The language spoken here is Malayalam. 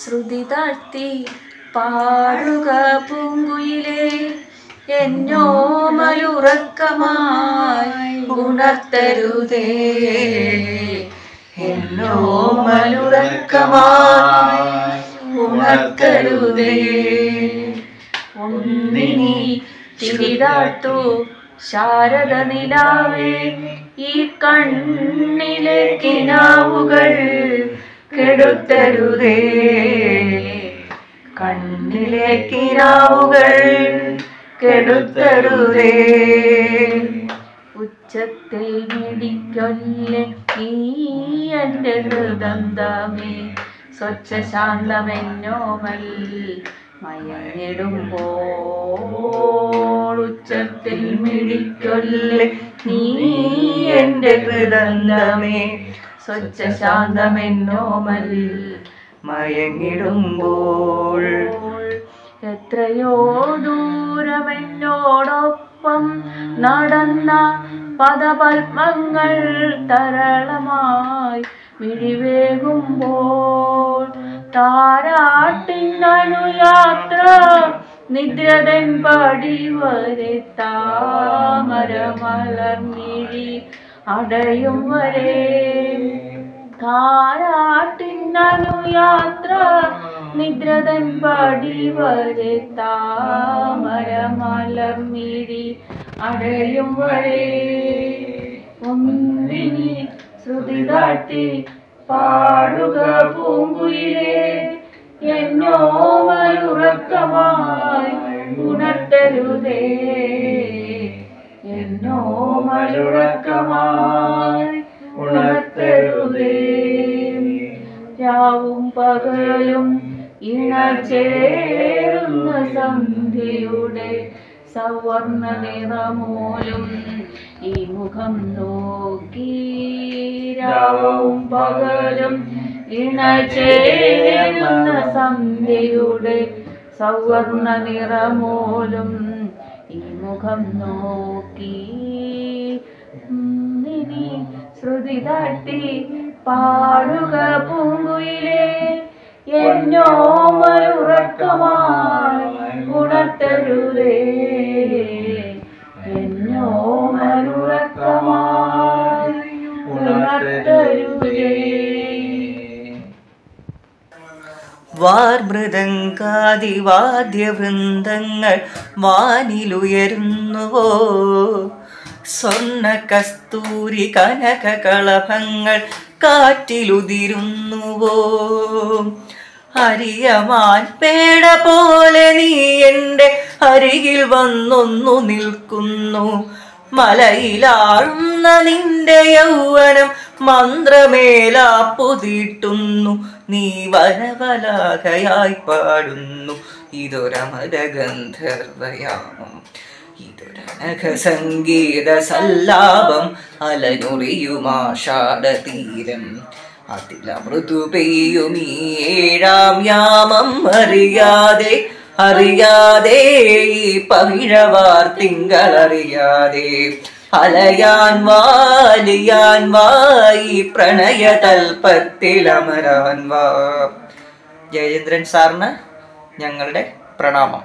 ശ്രുതി താഴ്ത്തി പാടുക പൂങ്കുയിലേ, എന്നോമലുറക്കമായി ഉണർത്തരുതേ, എന്നോമലുറക്കമായി ഉണർത്തരുതേ. ഒന്നിനി തിരിതാട്ടു ശാരദ നിലാവേ, ഈ കണ്ണിലെ കിനാവുകൾ കെടുത്തരുതേ, കണ്ണിലെ കിനാവുകൾ കെടുത്തരുതേ. ഉച്ചത്തിൽ മിടിക്കൊല്ലെ നീ എൻ്റെ ഹൃദന്തമേ, സ്വച്ഛ ശാന്തമെന്നോമൽ മയങ്ങിടുമ്പോൾ. ഉച്ചത്തിൽ മിടിക്കൊല്ലെ നീ എൻ്റെ ഹൃദന്തമേ, സ്വച്ഛ ശാന്തമെന്നോമൽ മയങ്ങിടുമ്പോൾ. എത്രയോ ദൂരമെന്നോടൊപ്പം നടന്ന പദപത്മങ്ങൾ തരളമായി മിഴിവേകുമ്പോൾ. താരാട്ടിനനുയാത്ര നിദ്രതൻ പടിവരെ, താമരമലർമിഴി അടയും വരെ. താരാട്ടിനനുയാത്ര നിദ്രതൻ പടിവരെ, താമരമലർമിഴി അടയും വരെ. ഒന്നിനി ശ്രുതി താഴ്ത്തി പാടുക പൂങ്കുയിലേ, എന്നോമലുറക്കമായി ഉണർത്തരുതേ, എന്നോമലുറക്കമായി ഉണർത്തരുതേ. രാവും പകലും ഇണചേരുന്ന സന്ധ്യയുടെ സവർണ്ണ നിറമോലും ഈ മുഖം നോക്കി. രാവും പകലും ഇണചേരുന്ന സന്ധ്യയുടെ സവർണ്ണ നിറമോലും ഈ മുഖം നോക്കി. നിനി ശ്രുതി താഴ്ത്തി പാടുക പൂങ്കുയിലേ, എന്നോമലുറക്കമായി ഉണർത്തരുതേ, എന്നോമലുറക്കമായി ഉണർത്തരുതേ. വാർമൃദംഗാദിവാദ്യവൃന്ദങ്ങൾ വാനിലുയരുന്നുവോ, സ്വർണ്ണ കസ്തൂരി കനക കളഭങ്ങൾ കാറ്റിലുതിരുന്നുവോ. ഹരിയമാൻ പേട പോലെ നീ എൻ്റെ അരികിൽ വന്നൊന്നു നിൽക്കുന്നു. മലയിലാഴുന്ന നിന്റെ യൗവനം മന്ത്രമേലാപ്പു തീട്ടുന്നു. നീ വനവലാകയായി പാടുന്നു ഇതൊരമര ഗന്ധർവയാമം, ഇതൊരനഘ സംഗീത സല്ലാപം. അലനുറിയുമാഷാഢ തീരം അതിലമൃദു പെയ്യുമീ ഏഴാം യാമം. അറിയാതെ അറിയാതെ ഈ പവിഴവാർ തിങ്കളറിയാതെ അലയാൻ വാലിയാൻ വായി പ്രണയ തൽപ്പത്തിലമരാൻ വാ. ജയചന്ദ്രൻ സാറിന് ഞങ്ങളുടെ പ്രണാമം.